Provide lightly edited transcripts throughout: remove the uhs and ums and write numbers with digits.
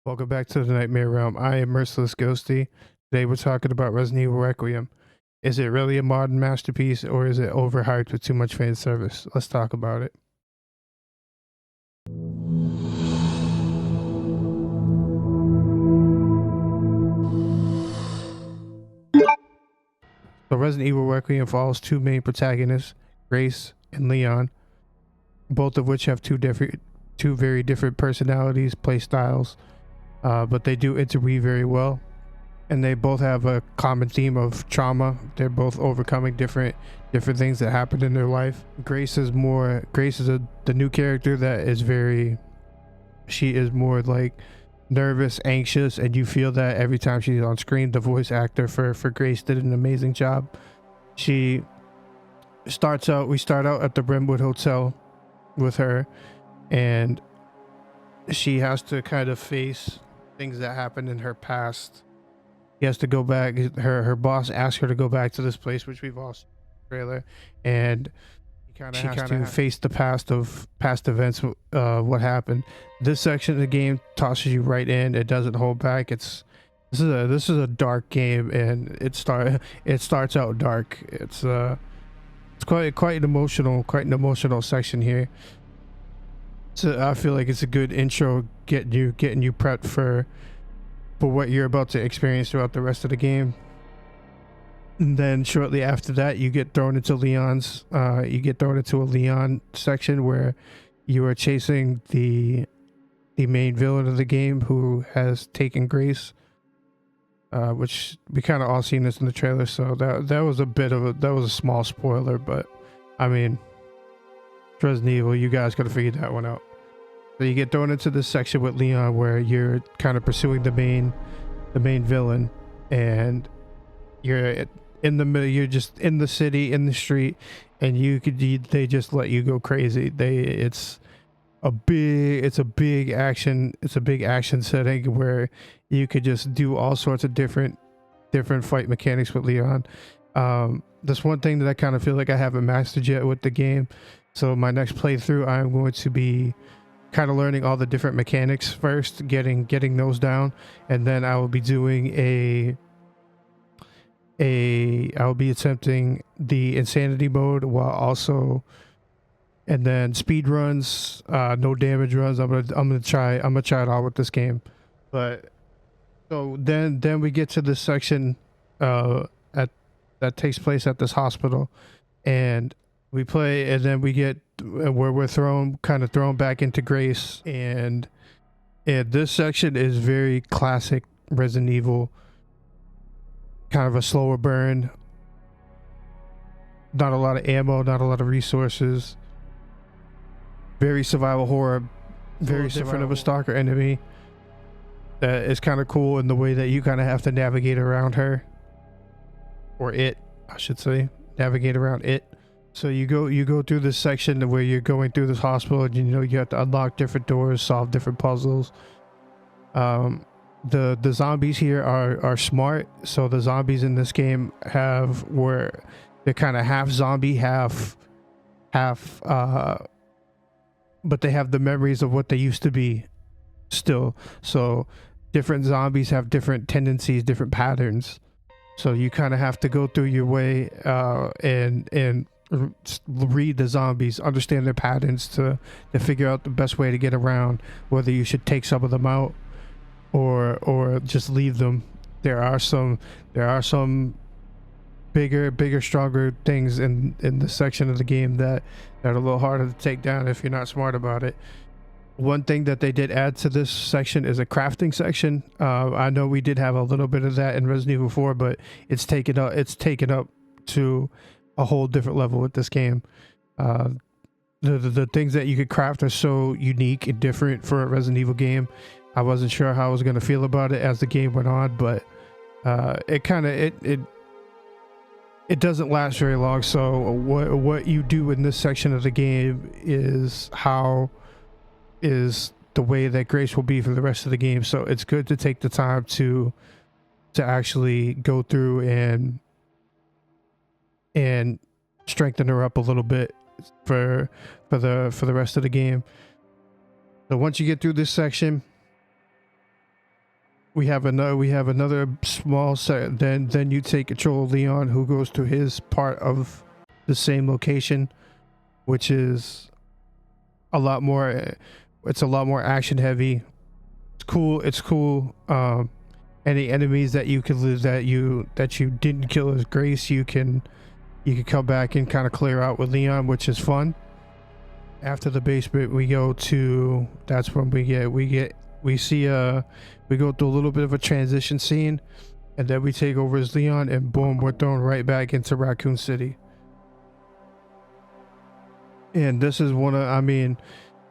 Welcome back to the Nightmare Realm. I am Merciless Ghosty. Today we're talking about Resident Evil Requiem. Is it really a modern masterpiece or is it overhyped with too much fan service? Let's talk about it. So Resident Evil Requiem follows two main protagonists, Grace and Leon, both of which have two very different personalities, play styles, but they do interweave very well. And they both have a common theme of trauma. They're both overcoming different things that happened in their life. Grace is the new character that is she is more like nervous, anxious, and you feel that every time she's on screen. The voice actor for Grace did an amazing job. We start out at the Brentwood Hotel with her, and she has to kind of face things that happened in her past. He has to go back. Her boss asked her to go back to this place, which we've all seen in the trailer, and she has to face the past events, what happened. This section of the game tosses you right in. It doesn't hold back. This is a dark game, and it starts out dark. It's quite an emotional section here. So I feel like it's a good intro, getting you prepped for what you're about to experience throughout the rest of the game. And then shortly after that, you get thrown into a Leon section where you are chasing the main villain of the game, who has taken Grace, which we kind of all seen this in the trailer. So that was a small spoiler, but I mean, Resident Evil, you guys gotta figure that one out. So you get thrown into this section with Leon where you're kind of pursuing the main villain, and you're in the middle. You're just in the city, in the street, and they just let you go crazy. It's a big action setting where you could just do all sorts of different fight mechanics with Leon. That's one thing that I kind of feel like I haven't mastered yet with the game. So my next playthrough, I'm going to be kind of learning all the different mechanics first, getting those down, and then I will be doing I'll be attempting the insanity mode and then speed runs, no damage runs. I'm gonna try it all with this game. But so then we get to this section that takes place at this hospital, and we play, and then we get where we're thrown back into Grace, and this section is very classic Resident Evil, kind of a slower burn, not a lot of ammo, not a lot of resources, very survival horror, very different of a stalker enemy. That is kind of cool in the way that you kind of have to navigate around her, or it, I should say, navigate around it. So you go through this section where you're going through this hospital, and you have to unlock different doors, solve different puzzles. The zombies here are smart. So the zombies in this game they're kind of half zombie, half but they have the memories of what they used to be still. So different zombies have different tendencies, different patterns. So you kind of have to go through your way and read the zombies, understand their patterns to figure out the best way to get around, whether you should take some of them out or just leave them. There are some bigger, stronger things in this section of the game that are a little harder to take down if you're not smart about it. One thing that they did add to this section is a crafting section. I know we did have a little bit of that in Resident Evil 4, but it's taken up to a whole different level with this game. The things that you could craft are so unique and different for a Resident Evil game. I wasn't sure how I was going to feel about it as the game went on, but it doesn't last very long. So what you do in this section of the game is the way that Grace will be for the rest of the game. So it's good to take the time to actually go through and strengthen her up a little bit for the rest of the game. So once you get through this section, we have another small set. Then you take control of Leon, who goes to his part of the same location, which is a lot more. It's a lot more action heavy. It's cool. Any enemies that you could lose that you didn't kill as Grace, you can come back and kind of clear out with Leon, which is fun. After the basement, we go to, that's when we go through a little bit of a transition scene, and then we take over as Leon, and boom, we're thrown right back into Raccoon City. And this is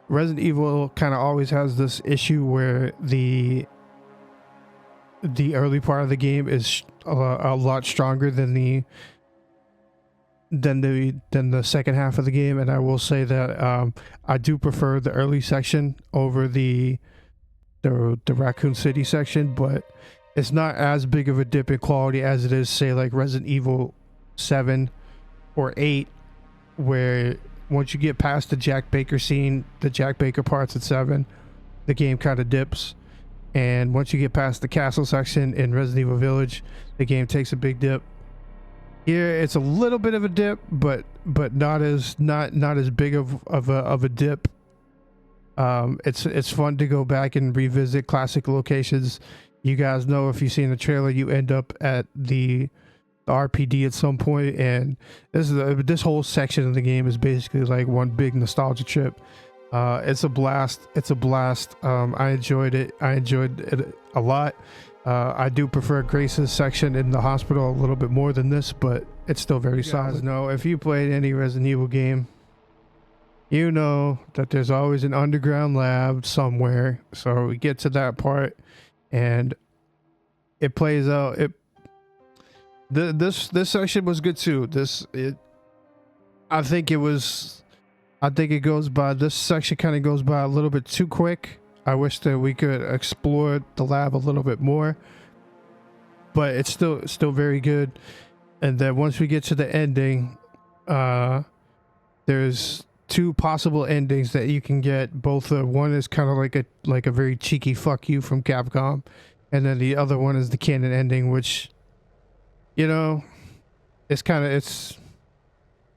Resident Evil kind of always has this issue where the early part of the game is a lot stronger than the second half of the game, and I will say that I do prefer the early section over the Raccoon City section, but it's not as big of a dip in quality as it is, say, like Resident Evil 7 or 8, where once you get past the Jack Baker scene, the Jack Baker parts at 7, the game kind of dips. And once you get past the castle section in Resident Evil Village, the game takes a big dip. Here it's a little bit of a dip, but not as big of a dip. It's fun to go back and revisit classic locations. You guys know, if you've seen the trailer, you end up at the RPD at some point, and this whole section of the game is basically like one big nostalgia trip. It's a blast. I enjoyed it a lot. I do prefer Grace's section in the hospital a little bit more than this, but it's still very solid. No, if you played any Resident Evil game, you know that there's always an underground lab somewhere. So we get to that part, and it plays out. This section was good too. I think it goes by. This section kind of goes by a little bit too quick. I wish that we could explore the lab a little bit more, but it's still very good. And then once we get to the ending, there's two possible endings that you can get. Both one is kind of like a very cheeky fuck you from Capcom, and then the other one is the canon ending, which, you know,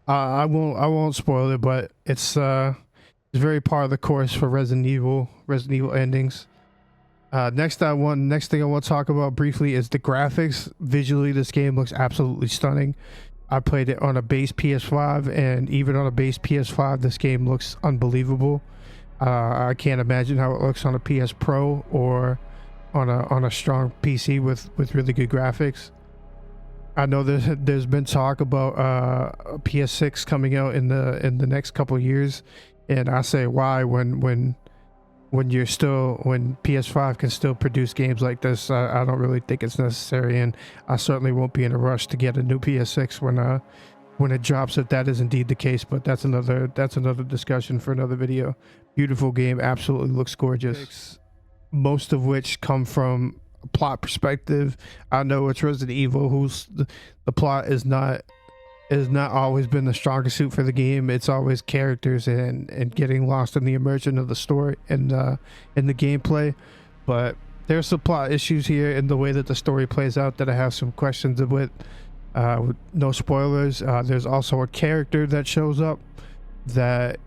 I won't spoil it, but it's very part of the course for Resident Evil endings. Next thing I want to talk about briefly is the graphics. Visually, this game looks absolutely stunning. I played it on a base PS5, and even on a base PS5, this game looks unbelievable. I can't imagine how it looks on a PS Pro or on a strong PC with really good graphics. I know there's been talk about a PS6 coming out in the next couple of years, and I say, why, when PS5 can still produce games like this? I don't really think it's necessary, and I certainly won't be in a rush to get a new PS6 when it drops, if that is indeed the case. But that's another discussion for another video. Beautiful game, absolutely looks gorgeous. Most of which come from a plot perspective. I know it's Resident Evil, the plot is not always been the strongest suit for the game. It's always characters and getting lost in the immersion of the story and in the gameplay. But there's some plot issues here in the way that the story plays out that I have some questions with. No spoilers. There's also a character that shows up that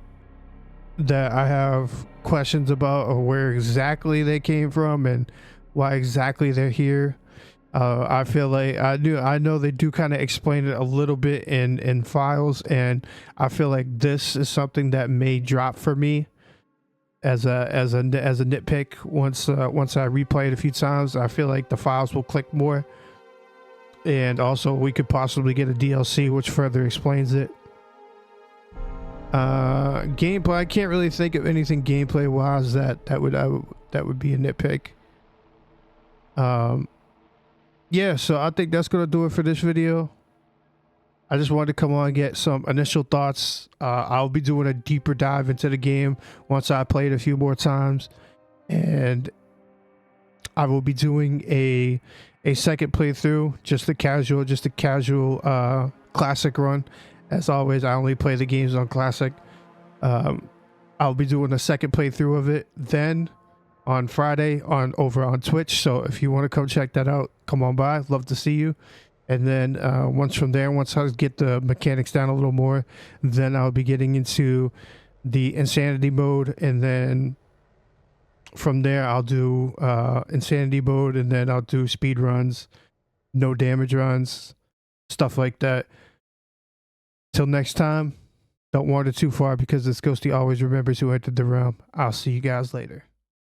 I have questions about, or where exactly they came from and why exactly they're here. I feel like I know they do kind of explain it a little bit in files, and I feel like this is something that may drop for me as a nitpick once I replay it a few times. I feel like the files will click more, and also we could possibly get a DLC which further explains it. Gameplay, I can't really think of anything gameplay wise that would be a nitpick. Yeah, so I think that's gonna do it for this video. I just wanted to come on and get some initial thoughts. I'll be doing a deeper dive into the game once I play it a few more times, and I will be doing a second playthrough, just a casual classic run. As always, I only play the games on classic. I'll be doing a second playthrough of it. Then on Friday over on Twitch. So if you want to come check that out, come on by. Love to see you. And then once I get the mechanics down a little more, then I'll be getting into the insanity mode, and then from there I'll do insanity mode, and then I'll do speed runs, no damage runs, stuff like that. Till next time, don't wander too far, because this ghosty always remembers who entered the realm. I'll see you guys later.